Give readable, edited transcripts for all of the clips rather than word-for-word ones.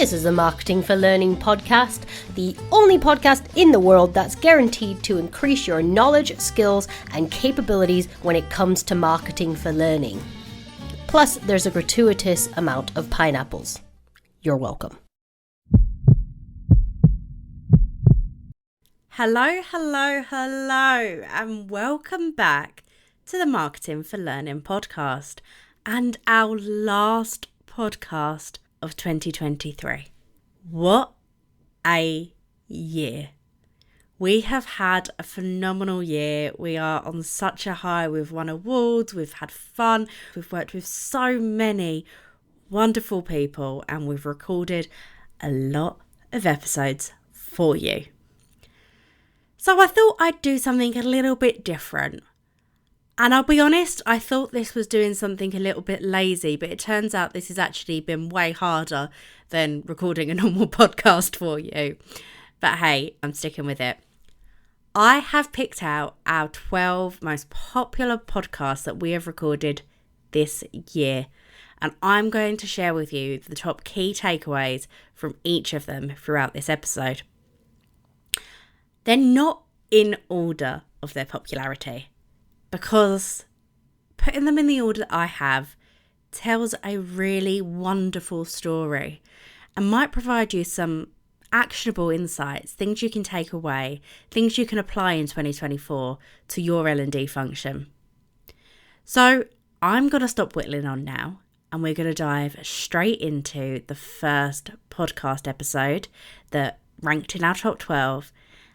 This is a Marketing for Learning podcast, the only podcast in the world that's guaranteed to increase your knowledge, skills, and capabilities when it comes to marketing for learning. Plus, there's a gratuitous amount of pineapples. You're welcome. Hello, and welcome back to the Marketing for Learning podcast and our last podcast of 2023. What a year. We have had a phenomenal year. We are on such a high. We've won awards, we've had fun, we've worked with so many wonderful people, and we've recorded a lot of episodes for you. So I thought I'd do something a little bit different. And I'll be honest, I thought this was doing something a little bit lazy, but it turns out this has actually been way harder than recording a normal podcast for you. But hey, I'm sticking with it. I have picked out our 12 most popular podcasts that we have recorded this year. And I'm going to share with you the top key takeaways from each of them throughout this episode. They're not in order of their popularity, because putting them in the order that I have tells a really wonderful story and might provide you some actionable insights, things you can take away, things you can apply in 2024 to your L&D function. So I'm going to stop whittling on now, and we're going to dive straight into the first podcast episode that ranked in our top 12,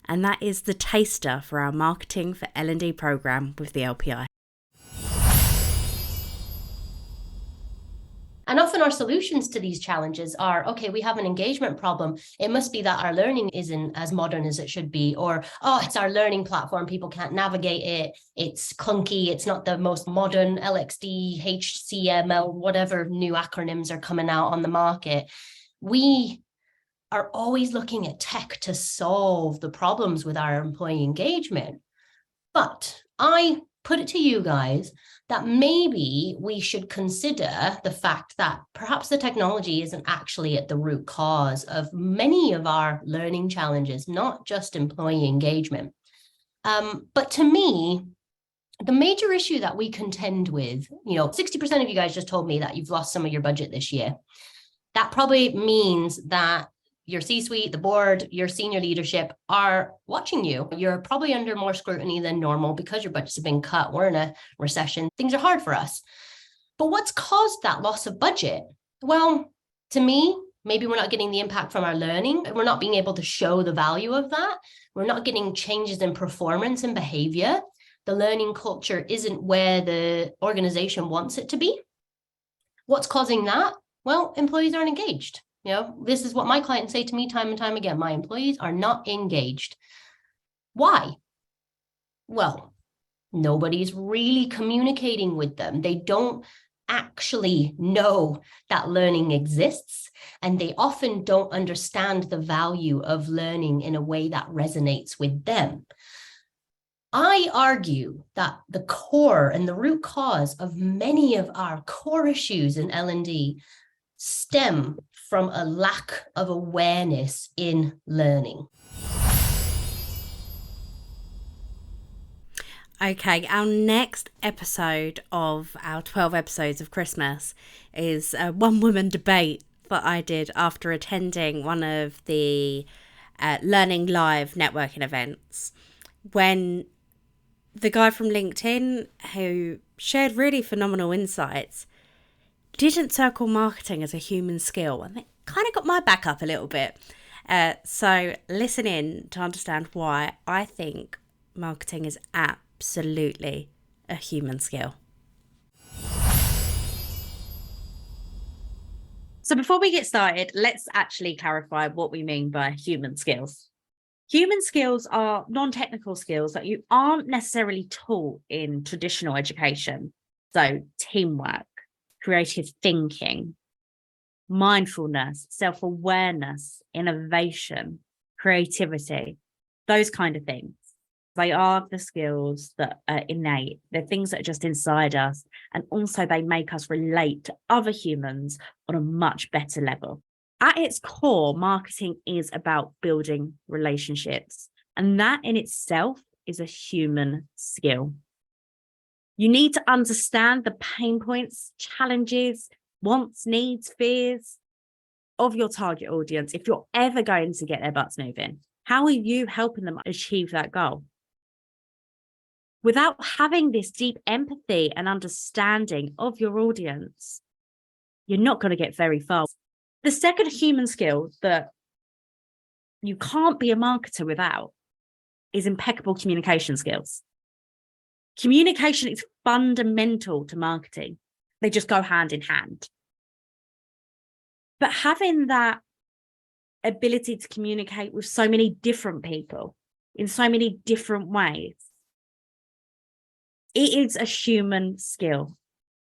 and that is the taster for our Marketing for L&D program with the LPI. And often our solutions to these challenges are, okay, we have an engagement problem. It must be that our learning isn't as modern as it should be. Or, oh, it's our learning platform. People can't navigate it. It's clunky. It's not the most modern LXD, HCML, whatever new acronyms are coming out on the market. We are always looking at tech to solve the problems with our employee engagement. But I put it to you guys that maybe we should consider the fact that perhaps the technology isn't actually at the root cause of many of our learning challenges, not just employee engagement. But to me, the major issue that we contend with, 60% of you guys just told me that you've lost some of your budget this year. That probably means that your C-suite, the board, your senior leadership are watching you. You're probably under more scrutiny than normal because your budgets have been cut. We're in a recession. Things are hard for us. But what's caused that loss of budget? Well, to me, maybe we're not getting the impact from our learning. We're not being able to show the value of that. We're not getting changes in performance and behavior. The learning culture isn't where the organization wants it to be. What's causing that? Well, employees aren't engaged. This is what my clients say to me time and time again. My employees are not engaged. Why? Well, nobody's really communicating with them. They don't actually know that learning exists, and they often don't understand the value of learning in a way that resonates with them. I argue that the core and the root cause of many of our core issues in L&D stem from a lack of awareness in learning. Okay, our next episode of our 12 episodes of ChristMAAS is a one-woman debate that I did after attending one of the Learning Live networking events, when the guy from LinkedIn, who shared really phenomenal insights, didn't circle marketing as a human skill, and it kind of got my back up a little bit. So listen in to understand why I think marketing is absolutely a human skill. So before we get started, let's actually clarify what we mean by human skills. Human skills are non-technical skills that you aren't necessarily taught in traditional education. So teamwork, creative thinking, mindfulness, self-awareness, innovation, creativity, those kind of things. They are the skills that are innate. They're things that are just inside us. And also they make us relate to other humans on a much better level. At its core, marketing is about building relationships, and that in itself is a human skill. You need to understand the pain points, challenges, wants, needs, fears of your target audience if you're ever going to get their butts moving. How are you helping them achieve that goal? Without having this deep empathy and understanding of your audience, you're not going to get very far. The second human skill that you can't be a marketer without is impeccable communication skills. Communication is fundamental to marketing. They just go hand in hand. But having that ability to communicate with so many different people in so many different ways, it is a human skill.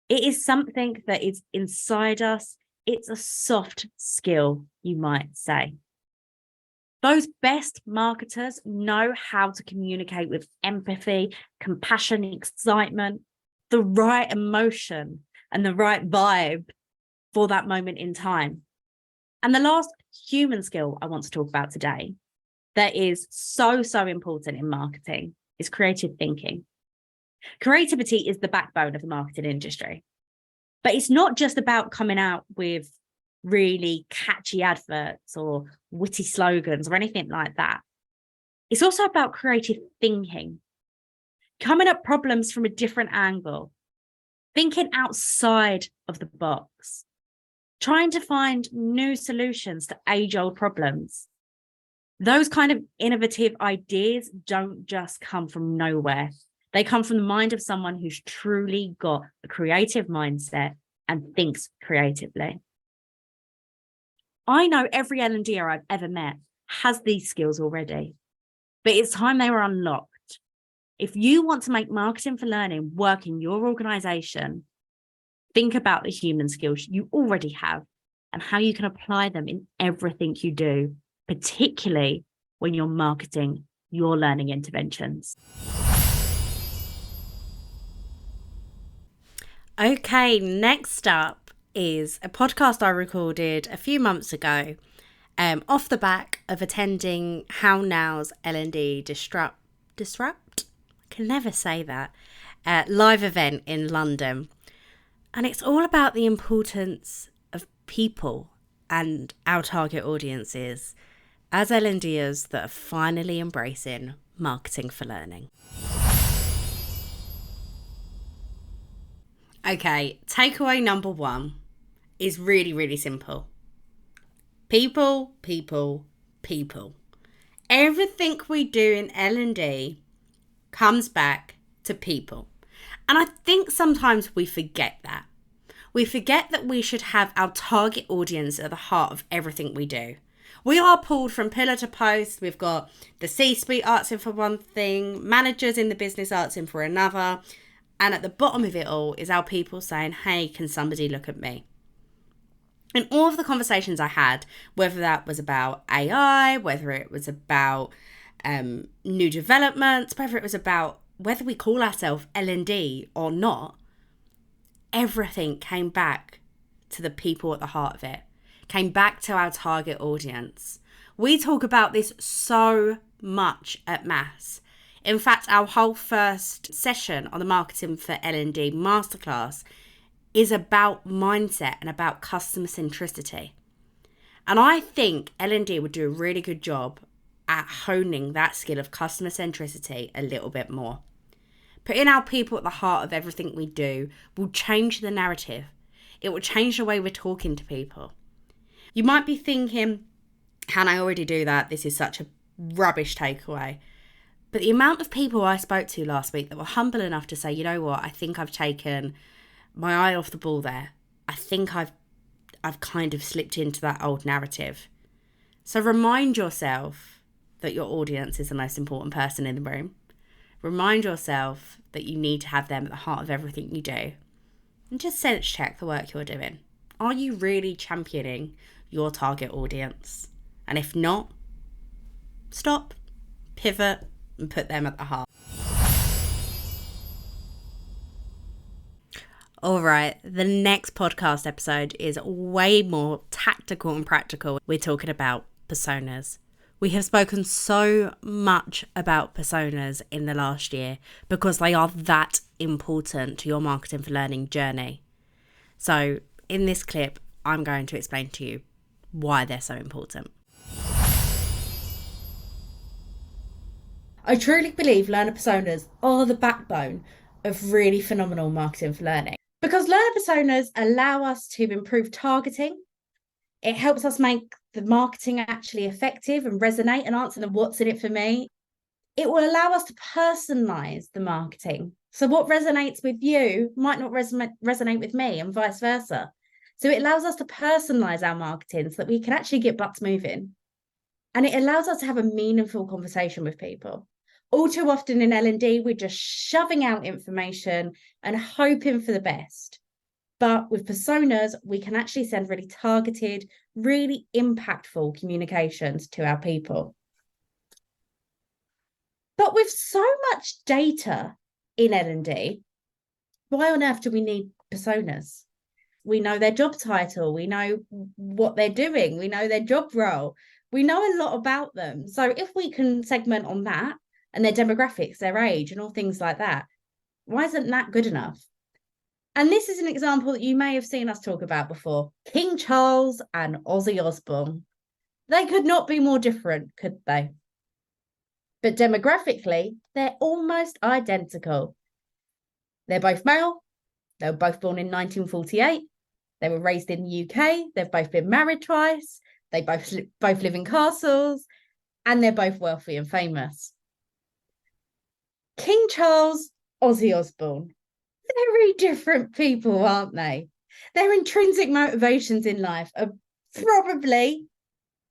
It is something that is inside us. It's a soft skill, you might say. Those best marketers know how to communicate with empathy, compassion, excitement, the right emotion and the right vibe for that moment in time. And the last human skill I want to talk about today that is so important in marketing is creative thinking. Creativity is the backbone of the marketing industry. But it's not just about coming out with really catchy adverts or witty slogans or anything like that. It's also about creative thinking, coming at problems from a different angle, thinking outside of the box, trying to find new solutions to age-old problems. Those kind of innovative ideas don't just come from nowhere. They come from the mind of someone who's truly got a creative mindset and thinks creatively. I know every L&D'er I've ever met has these skills already, but it's time they were unlocked. If you want to make marketing for learning work in your organization, think about the human skills you already have and how you can apply them in everything you do, particularly when you're marketing your learning interventions. Okay, next up is a podcast I recorded a few months ago off the back of attending How Now's L&D Disrupt? I can never say that. Live event in London. And it's all about the importance of people and our target audiences as L&D'ers that are finally embracing marketing for learning. Okay, takeaway number one is really simple. People. Everything we do in L&D comes back to people. And I think sometimes we forget that. We forget that we should have our target audience at the heart of everything we do. We are pulled from pillar to post. We've got the C-suite arts in for one thing, managers in the business arts in for another. And at the bottom of it all is our people saying, hey, can somebody look at me? In all of the conversations I had, whether that was about AI, whether it was about new developments, whether it was about whether we call ourselves L&D or not, everything came back to the people at the heart of it, came back to our target audience. We talk about this so much at MAAS. In fact, our whole first session on the Marketing for L&D masterclass is about mindset and about customer centricity. And I think L&D would do a really good job at honing that skill of customer centricity a little bit more. Putting our people at the heart of everything we do will change the narrative. It will change the way we're talking to people. You might be thinking, can I already do that? This is such a rubbish takeaway. But the amount of people I spoke to last week that were humble enough to say, you know what, I think I've taken my eye off the ball there. I think I've kind of slipped into that old narrative. So remind yourself that your audience is the most important person in the room. Remind yourself that you need to have them at the heart of everything you do. And just sense check the work you're doing. Are you really championing your target audience? And if not, stop, pivot, and put them at the heart. All right, the next podcast episode is way more tactical and practical. We're talking about personas. We have spoken so much about personas in the last year because they are that important to your marketing for learning journey. So in this clip, I'm going to explain to you why they're so important. I truly believe learner personas are the backbone of really phenomenal marketing for learning. Because learner personas allow us to improve targeting. It helps us make the marketing actually effective and resonate and answer the what's in it for me. It will allow us to personalize the marketing. So what resonates with you might not resonate with me and vice versa. So it allows us to personalize our marketing so that we can actually get butts moving. And it allows us to have a meaningful conversation with people. All too often in L&D, we're just shoving out information and hoping for the best. But with personas, we can actually send really targeted, really impactful communications to our people. But with so much data in L&D, why on earth do we need personas? We know their job title, we know what they're doing, we know their job role, we know a lot about them. So if we can segment on that and their demographics, their age and all things like that, why isn't that good enough? And this is an example that you may have seen us talk about before. King Charles and Ozzy Osbourne. They could not be more different, could they? But demographically, they're almost identical. They're both male. They were both born in 1948. They were raised in the UK. They've both been married twice. They both live in castles. And they're both wealthy and famous. King Charles, Ozzy Osbourne. Very different people, aren't they? Their intrinsic motivations in life are probably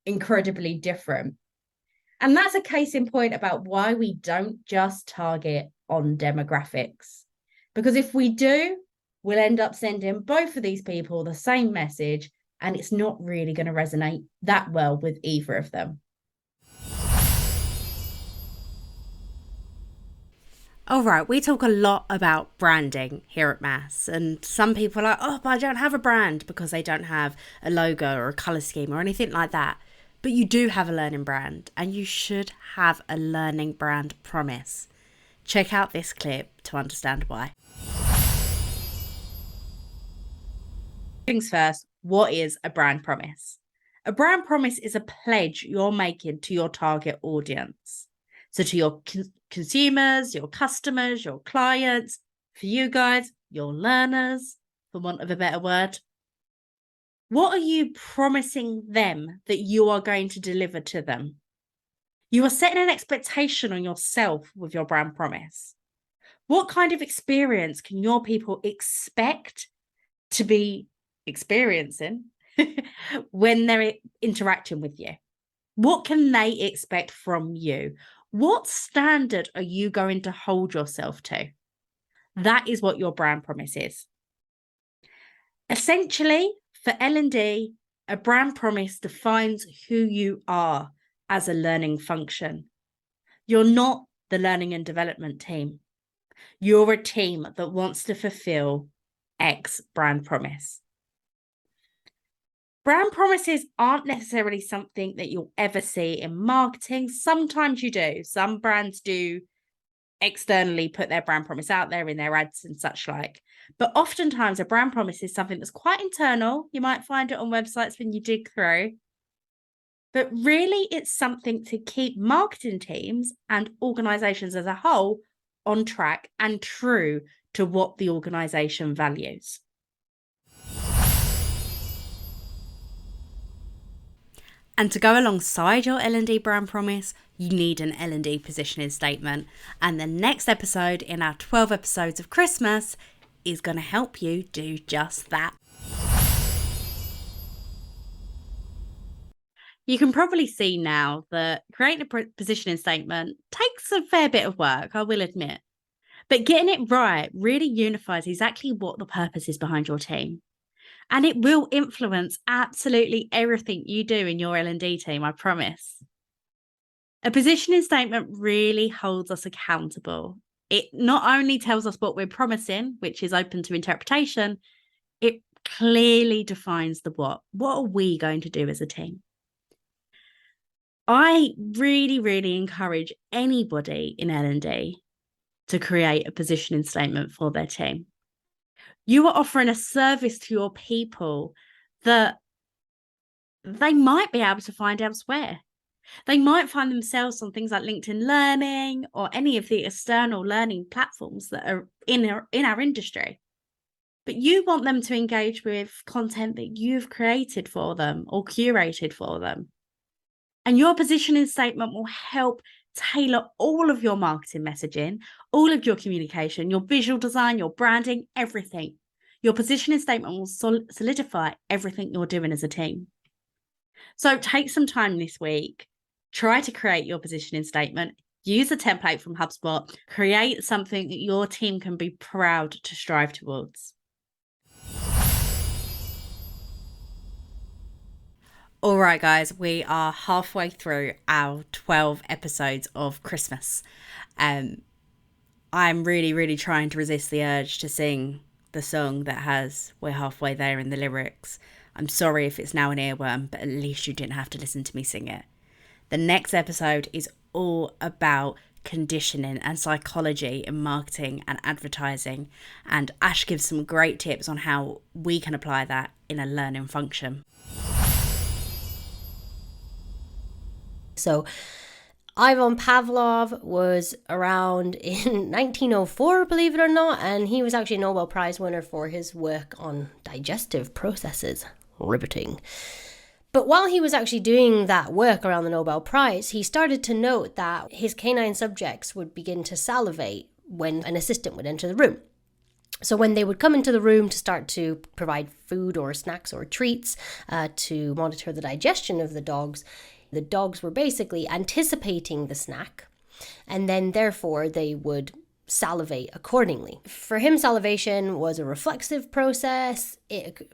incredibly different. And that's a case in point about why we don't just target on demographics. Because if we do, we'll end up sending both of these people the same message, and it's not really going to resonate that well with either of them. All right, we talk a lot about branding here at MAAS, and some people are like, oh, but I don't have a brand, because they don't have a logo or a colour scheme or anything like that. But you do have a learning brand, and you should have a learning brand promise. Check out this clip to understand why. Things first, what is a brand promise? A brand promise is a pledge you're making to your target audience. So to your consumers, your customers, your clients, for you guys, your learners, for want of a better word. What are you promising them that you are going to deliver to them? You are setting an expectation on yourself with your brand promise. What kind of experience can your people expect to be experiencing when they're interacting with you? What can they expect from you? What standard are you going to hold yourself to? That is what your brand promise is. Essentially, for L&D, a brand promise defines who you are as a learning function. You're not the learning and development team. You're a team that wants to fulfill X brand promise. Brand promises aren't necessarily something that you'll ever see in marketing. Sometimes you do. Some brands do externally put their brand promise out there in their ads and such like. But oftentimes a brand promise is something that's quite internal. You might find it on websites when you dig through. But really, it's something to keep marketing teams and organizations as a whole on track and true to what the organization values. And to go alongside your L&D brand promise, you need an L&D positioning statement. And the next episode in our 12 episodes of Christmas is going to help you do just that. You can probably see now that creating a positioning statement takes a fair bit of work, I will admit. But getting it right really unifies exactly what the purpose is behind your team. And it will influence absolutely everything you do in your L&D team, I promise. A positioning statement really holds us accountable. It not only tells us what we're promising, which is open to interpretation, it clearly defines the what. What are we going to do as a team? I really, really encourage anybody in L&D to create a positioning statement for their team. You are offering a service to your people that they might be able to find elsewhere. They might find themselves on things like LinkedIn Learning or any of the external learning platforms that are in our industry. But you want them to engage with content that you've created for them or curated for them. And your positioning statement will help tailor all of your marketing messaging, all of your communication, your visual design, your branding, everything. Your positioning statement will solidify everything you're doing as a team. So take some time this week, try to create your positioning statement, use a template from HubSpot, create something that your team can be proud to strive towards. All right, guys, we are halfway through our 12 episodes of Christmas. I'm really, really trying to resist the urge to sing the song that has "We're halfway there" in the lyrics. I'm sorry if it's now an earworm, but at least you didn't have to listen to me sing it. The next episode is all about conditioning and psychology in marketing and advertising, and Ash gives some great tips on how we can apply that in a learning function. So Ivan Pavlov was around in 1904, believe it or not, and he was actually a Nobel Prize winner for his work on digestive processes. Riveting. But while he was actually doing that work around the Nobel Prize, he started to note that his canine subjects would begin to salivate when an assistant would enter the room. So when they would come into the room to start to provide food or snacks or treats to monitor the digestion of the dogs were basically anticipating the snack, and then therefore they would salivate accordingly. For him, salivation was a reflexive process,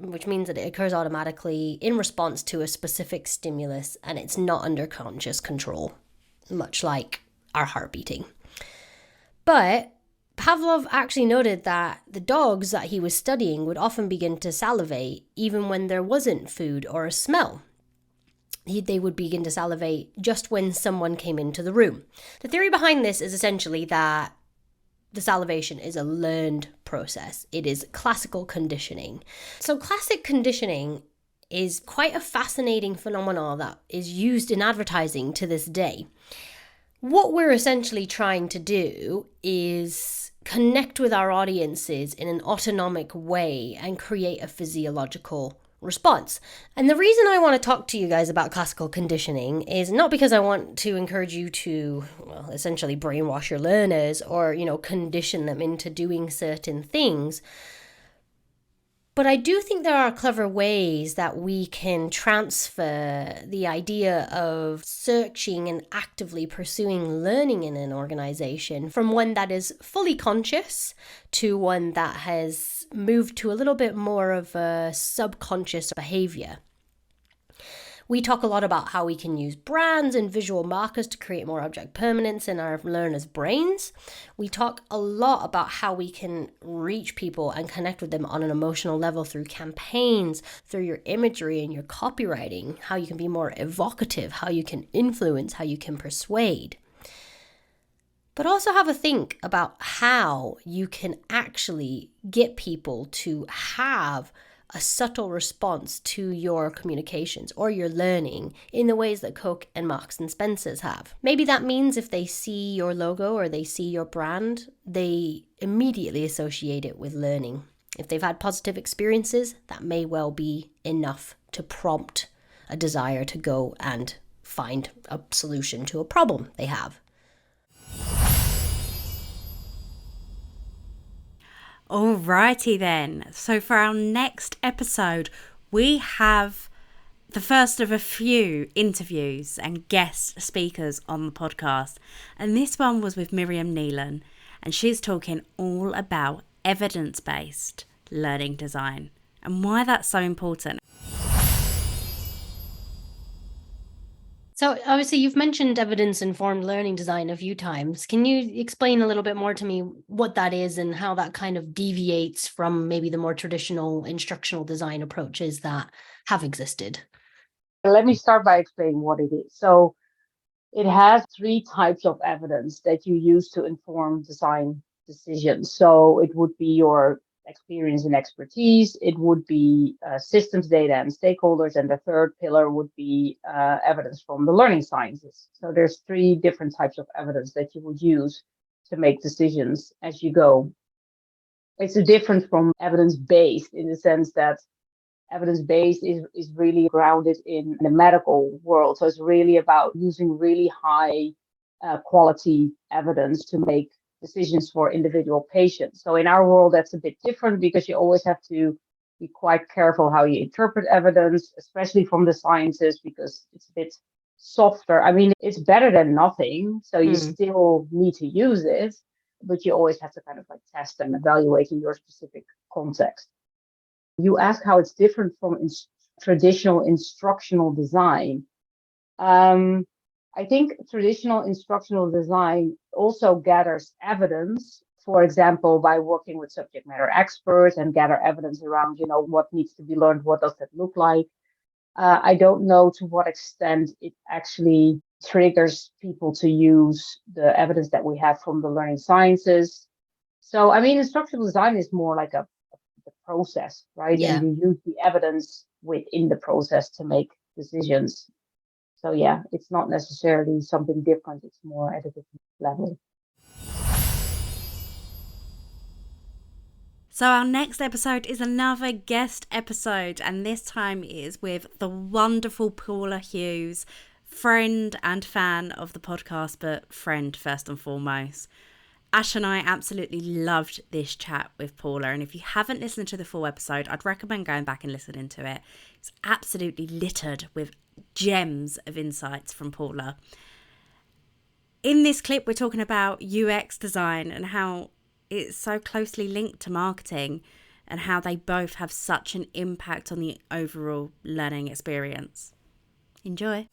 which means that it occurs automatically in response to a specific stimulus, and it's not under conscious control, much like our heart beating. But Pavlov actually noted that the dogs that he was studying would often begin to salivate even when there wasn't food or a smell. They would begin to salivate just when someone came into the room. The theory behind this is essentially that the salivation is a learned process. It is classical conditioning. So classic conditioning is quite a fascinating phenomenon that is used in advertising to this day. What we're essentially trying to do is connect with our audiences in an autonomic way and create a physiological response. And the reason I want to talk to you guys about classical conditioning is not because I want to encourage you to, essentially brainwash your learners or, condition them into doing certain things. But I do think there are clever ways that we can transfer the idea of searching and actively pursuing learning in an organization from one that is fully conscious to one that has moved to a little bit more of a subconscious behavior. We talk a lot about how we can use brands and visual markers to create more object permanence in our learners' brains. We talk a lot about how we can reach people and connect with them on an emotional level through campaigns, through your imagery and your copywriting, how you can be more evocative, how you can influence, how you can persuade. But also have a think about how you can actually get people to have a subtle response to your communications or your learning in the ways that Coke and Marks and Spencer's have. Maybe that means if they see your logo or they see your brand, they immediately associate it with learning. If they've had positive experiences, that may well be enough to prompt a desire to go and find a solution to a problem they have. Alrighty then. So for our next episode, we have the first of a few interviews and guest speakers on the podcast. And this one was with Mirjam Neelan, and she's talking all about evidence-based learning design and why that's so important. So obviously you've mentioned evidence-informed learning design a few times. Can you explain a little bit more to me what that is and how that kind of deviates from maybe the more traditional instructional design approaches that have existed? Let me start by explaining what it is. So it has three types of evidence that you use to inform design decisions. So it would be your experience and expertise, it would be systems data and stakeholders, and the third pillar would be evidence from the learning sciences. So there's three different types of evidence that you would use to make decisions as you go. It's different from evidence-based in the sense that evidence-based is really grounded in the medical world. So it's really about using really high quality evidence to make decisions for individual patients. So in our world, that's a bit different because you always have to be quite careful how you interpret evidence, especially from the sciences, because it's a bit softer. I mean, it's better than nothing. So you still need to use it, but you always have to kind of like test and evaluate in your specific context. You ask how it's different from traditional instructional design. I think traditional instructional design also gathers evidence, for example, by working with subject matter experts and gather evidence around, what needs to be learned, what does that look like. I don't know to what extent it actually triggers people to use the evidence that we have from the learning sciences. So, I mean, instructional design is more like a process, right? Yeah. And you use the evidence within the process to make decisions. So yeah, it's not necessarily something different. It's more at a different level. So our next episode is another guest episode, and this time is with the wonderful Paula Hughes, friend and fan of the podcast, but friend first and foremost. Ash and I absolutely loved this chat with Paula, and if you haven't listened to the full episode, I'd recommend going back and listening to it. It's absolutely littered with gems of insights from Paula. In this clip, we're talking about UX design and how it's so closely linked to marketing and how they both have such an impact on the overall learning experience. Enjoy.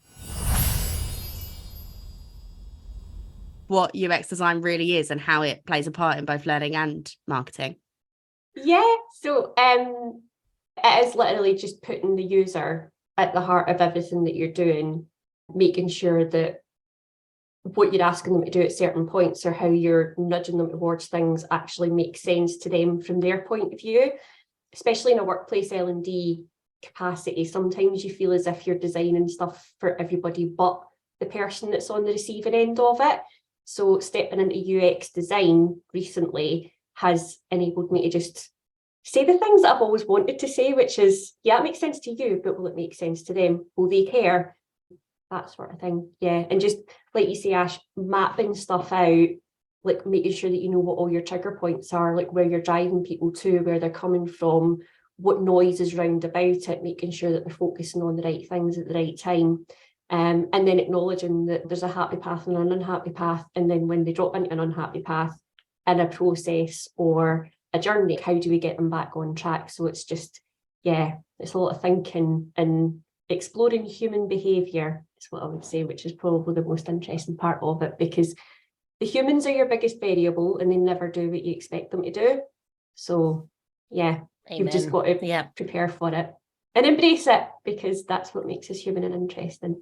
What UX design really is and how it plays a part in both learning and marketing. Yeah, so it is literally just putting the user at the heart of everything that you're doing, making sure that what you're asking them to do at certain points or how you're nudging them towards things actually makes sense to them from their point of view, especially in a workplace L&D capacity. Sometimes you feel as if you're designing stuff for everybody but the person that's on the receiving end of it. So stepping into UX design recently has enabled me to just say the things that I've always wanted to say, which is, yeah, it makes sense to you, but will it make sense to them? Will they care? That sort of thing. Yeah. And just like you say, Ash, mapping stuff out, like making sure that you know what all your trigger points are, like where you're driving people to, where they're coming from, what noise is round about it, making sure that they're focusing on the right things at the right time. And then acknowledging that there's a happy path and an unhappy path. And then when they drop into an unhappy path in a process or a journey, how do we get them back on track? So it's just, yeah, it's a lot of thinking and exploring human behaviour is what I would say, which is probably the most interesting part of it, because the humans are your biggest variable and they never do what you expect them to do. So yeah, Amen. You've just got to prepare for it and embrace it, because that's what makes us human and interesting.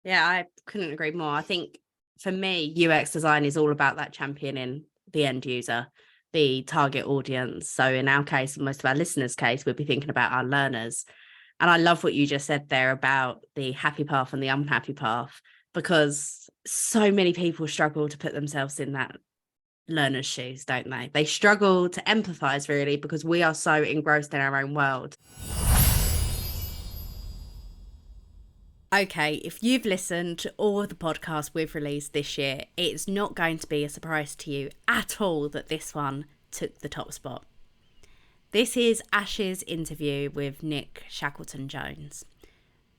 Yeah, I couldn't agree more. I think for me, UX design is all about that championing the end user, the target audience. So in our case, most of our listeners' case, we'll be thinking about our learners. And I love what you just said there about the happy path and the unhappy path, because so many people struggle to put themselves in that learner's shoes, don't they? They struggle to empathize, really, because we are so engrossed in our own world. Okay, if you've listened to all of the podcasts we've released this year, it's not going to be a surprise to you at all that this one took the top spot. This is Ash's interview with Nick Shakleton-Jones.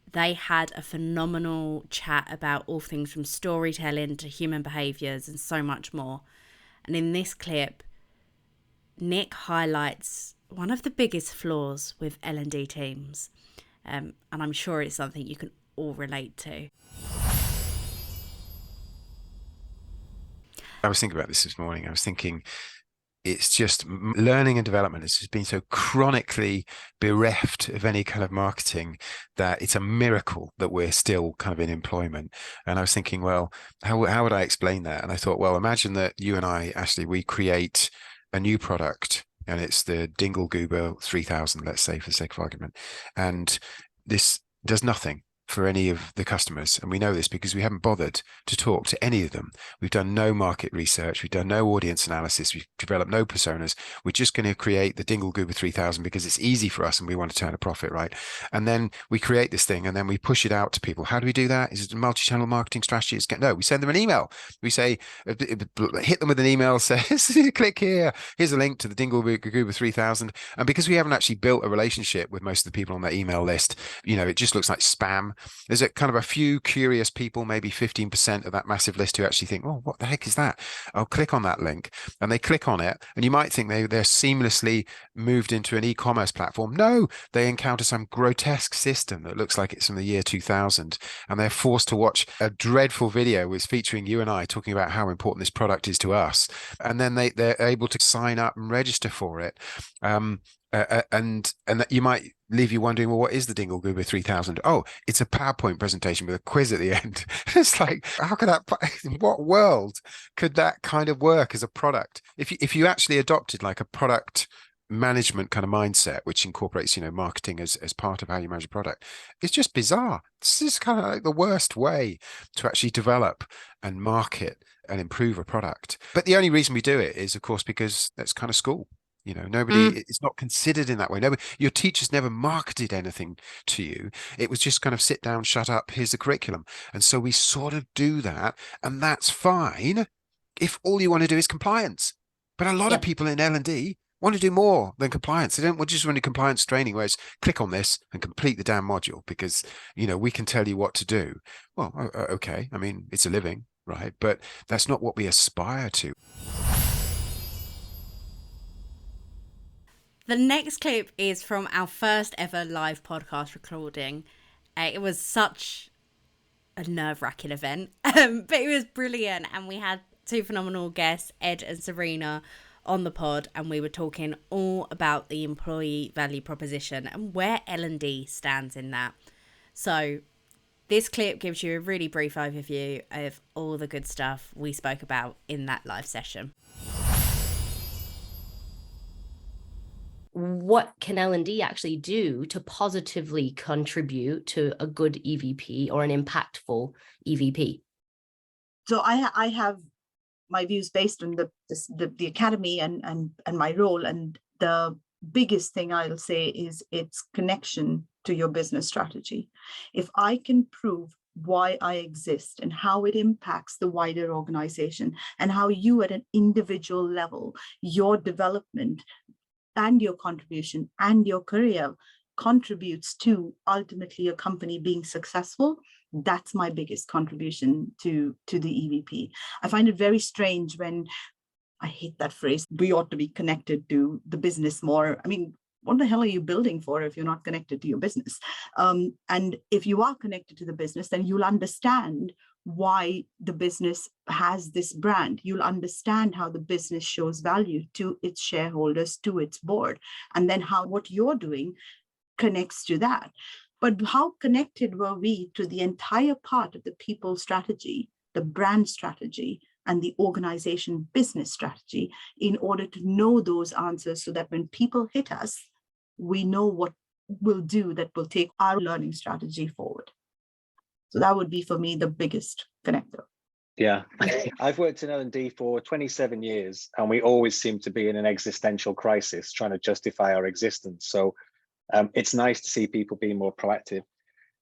They had a phenomenal chat about all things from storytelling to human behaviours and so much more. And in this clip, Nick highlights one of the biggest flaws with L&D teams. And I'm sure it's something you can all relate to. I was thinking about this morning. I was thinking, it's just learning and development has just been so chronically bereft of any kind of marketing that it's a miracle that we're still kind of in employment. And I was thinking, well, how would I explain that? And I thought, well, imagine that you and I, Ashley, we create a new product, and it's the Dingle Goober 3000, let's say, for the sake of argument. And this does nothing for any of the customers. And we know this because we haven't bothered to talk to any of them. We've done no market research. We've done no audience analysis. We've developed no personas. We're just going to create the Dingle Goober 3000 because it's easy for us and we want to turn a profit, right? And then we create this thing and then we push it out to people. How do we do that? Is it a multi-channel marketing strategy? No, we send them an email. We say, hit them with an email, says, click here. Here's a link to the Dingle Goober 3000. And because we haven't actually built a relationship with most of the people on that email list, it just looks like spam. There's a kind of a few curious people, maybe 15% of that massive list, who actually think, oh, what the heck is that? I'll click on that link, and they click on it. And you might think they're seamlessly moved into an e-commerce platform. No, they encounter some grotesque system that looks like it's from the year 2000. And they're forced to watch a dreadful video featuring you and I talking about how important this product is to us. And then they're able to sign up and register for it. And that you might leave you wondering, well, what is the Dingle Goober 3000? Oh, it's a PowerPoint presentation with a quiz at the end. It's like, how could that, in what world could that kind of work as a product? If you actually adopted like a product management kind of mindset, which incorporates, marketing as part of how you manage a product, it's just bizarre. This is kind of like the worst way to actually develop and market and improve a product. But the only reason we do it is, of course, because that's kind of school. Nobody, it's not considered in that way. Nobody, your teachers never marketed anything to you. It was just kind of sit down, shut up, here's the curriculum. And so we sort of do that. And that's fine if all you want to do is compliance. But a lot of people in L&D want to do more than compliance. They don't just want to do compliance training, whereas click on this and complete the damn module because, we can tell you what to do. Well, okay. I mean, it's a living, right? But that's not what we aspire to. The next clip is from our first ever live podcast recording. It was such a nerve-wracking event, but it was brilliant. And we had two phenomenal guests, Ed and Serena, on the pod, and we were talking all about the employee value proposition and where L&D stands in that. So this clip gives you a really brief overview of all the good stuff we spoke about in that live session. What can L&D actually do to positively contribute to a good EVP or an impactful EVP? So I have my views based on the academy and my role. And the biggest thing I'll say is its connection to your business strategy. If I can prove why I exist and how it impacts the wider organization and how you at an individual level, your development and your contribution and your career contributes to ultimately a company being successful, that's my biggest contribution to the EVP. I find it very strange when, I hate that phrase, we ought to be connected to the business more. I mean, what the hell are you building for if you're not connected to your business? And if you are connected to the business, then you'll understand why the business has this brand. You'll understand how the business shows value to its shareholders, to its board, and then how what you're doing connects to that. But how connected were we to the entire part of the people strategy, the brand strategy, and the organization business strategy in order to know those answers so that when people hit us, we know what we'll do that will take our learning strategy forward. So that would be for me the biggest connector. Yeah, I've worked in L&D for 27 years, and we always seem to be in an existential crisis trying to justify our existence. So it's nice to see people being more proactive.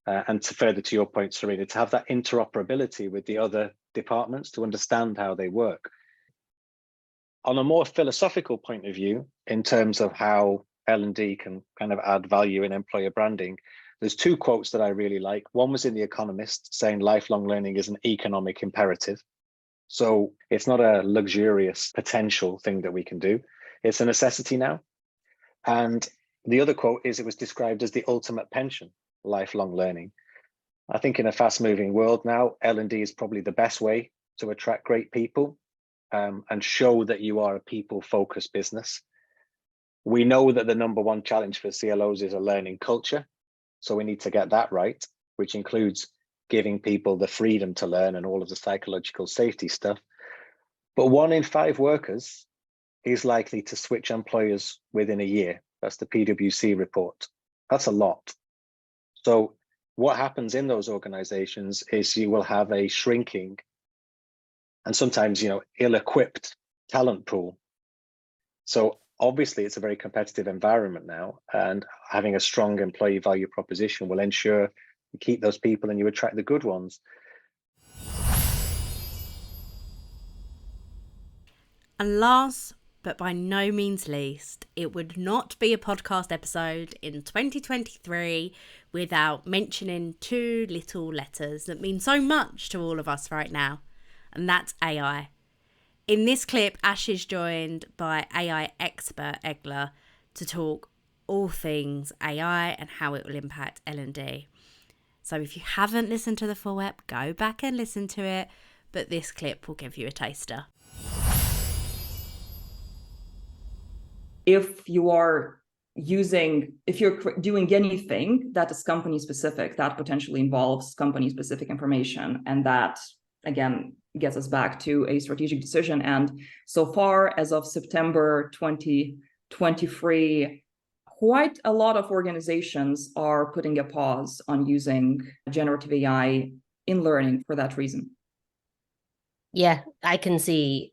And to further to your point, Serena, to have that interoperability with the other departments to understand how they work. On a more philosophical point of view, in terms of how L&D can kind of add value in employer branding, there's two quotes that I really like. One was in The Economist saying lifelong learning is an economic imperative. So it's not a luxurious potential thing that we can do. It's a necessity now. And the other quote is it was described as the ultimate pension, lifelong learning. I think in a fast-moving world now, L&D is probably the best way to attract great people and show that you are a people-focused business. We know that the number one challenge for CLOs is a learning culture. So we need to get that right, which includes giving people the freedom to learn and all of the psychological safety stuff. But 1 in 5 workers is likely to switch employers within a year. That's the PwC report. That's a lot. So what happens in those organizations is you will have a shrinking and sometimes, ill-equipped talent pool. So obviously it's a very competitive environment now, and having a strong employee value proposition will ensure you keep those people and you attract the good ones. And last but by no means least, it would not be a podcast episode in 2023 without mentioning 2 little letters that mean so much to all of us right now, and that's AI. In this clip, Ash is joined by AI expert Egle to talk all things AI and how it will impact L&D. So if you haven't listened to the full ep, go back and listen to it, but this clip will give you a taster. If you're doing anything that is company specific, that potentially involves company specific information, and that again gets us back to a strategic decision. And so far, as of September 2023, quite a lot of organizations are putting a pause on using generative AI in learning for that reason. Yeah, I can see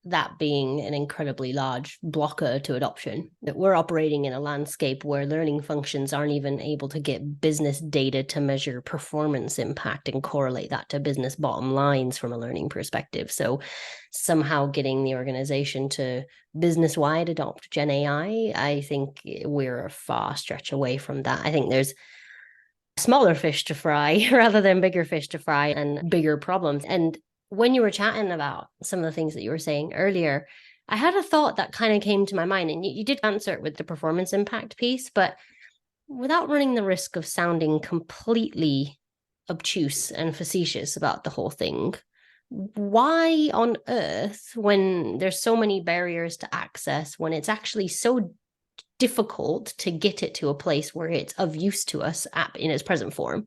that being an incredibly large blocker to adoption. That we're operating in a landscape where learning functions aren't even able to get business data to measure performance impact and correlate that to business bottom lines from a learning perspective. So somehow getting the organization to business-wide adopt Gen AI, I think we're a far stretch away from that. I think there's smaller fish to fry rather than bigger fish to fry and bigger problems. And when you were chatting about some of the things that you were saying earlier, I had a thought that kind of came to my mind, and you did answer it with the performance impact piece, but without running the risk of sounding completely obtuse and facetious about the whole thing, why on earth, when there's so many barriers to access, when it's actually so difficult to get it to a place where it's of use to us in its present form,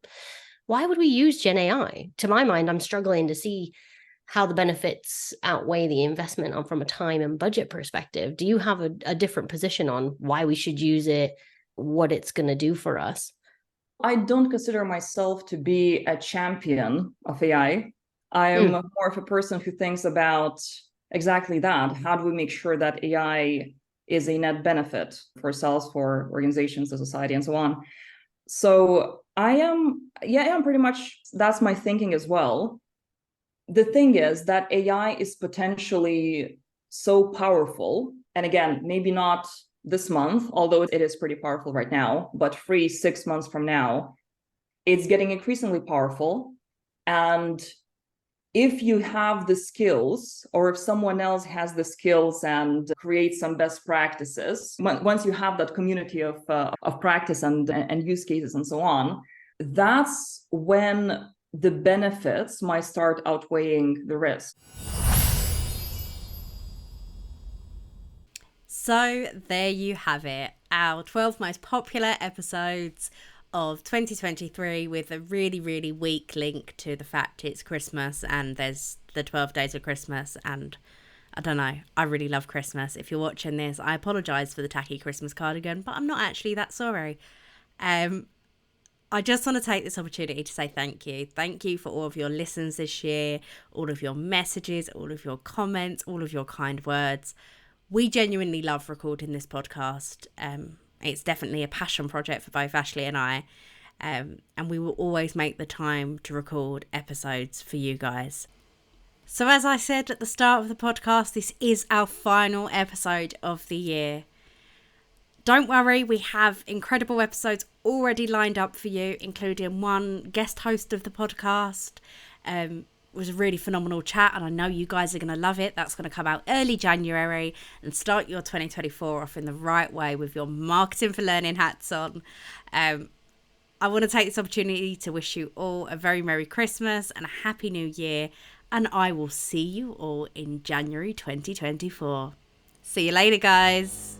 why would we use Gen AI? To my mind, I'm struggling to see how the benefits outweigh the investment from a time and budget perspective. Do you have a different position on why we should use it, what it's going to do for us? I don't consider myself to be a champion of AI. I am more of a person who thinks about exactly that. How do we make sure that AI is a net benefit for ourselves, for organizations, the society, and so on? So I am pretty much, that's my thinking as well. The thing is that AI is potentially so powerful. And again, maybe not this month, although it is pretty powerful right now, but 3-6 months from now, it's getting increasingly powerful. And if you have the skills, or if someone else has the skills and creates some best practices, once you have that community of practice and use cases and so on, that's when the benefits might start outweighing the risk. So there you have it, our 12 most popular episodes of 2023, with a really, really weak link to the fact it's Christmas and there's the 12 days of Christmas. And I don't know, I really love Christmas. If you're watching this, I apologise for the tacky Christmas cardigan, but I'm not actually that sorry. I just want to take this opportunity to say thank you. Thank you for all of your listens this year, all of your messages, all of your comments, all of your kind words. We genuinely love recording this podcast. It's definitely a passion project for both Ashley and I. And we will always make the time to record episodes for you guys. So as I said at the start of the podcast, this is our final episode of the year. Don't worry, we have incredible episodes already lined up for you, including one guest host of the podcast. It was a really phenomenal chat, and I know you guys are going to love it. That's going to come out early January and start your 2024 off in the right way with your marketing for learning hats on. I want to take this opportunity to wish you all a very Merry Christmas and a Happy New Year. And I will see you all in January 2024. See you later, guys.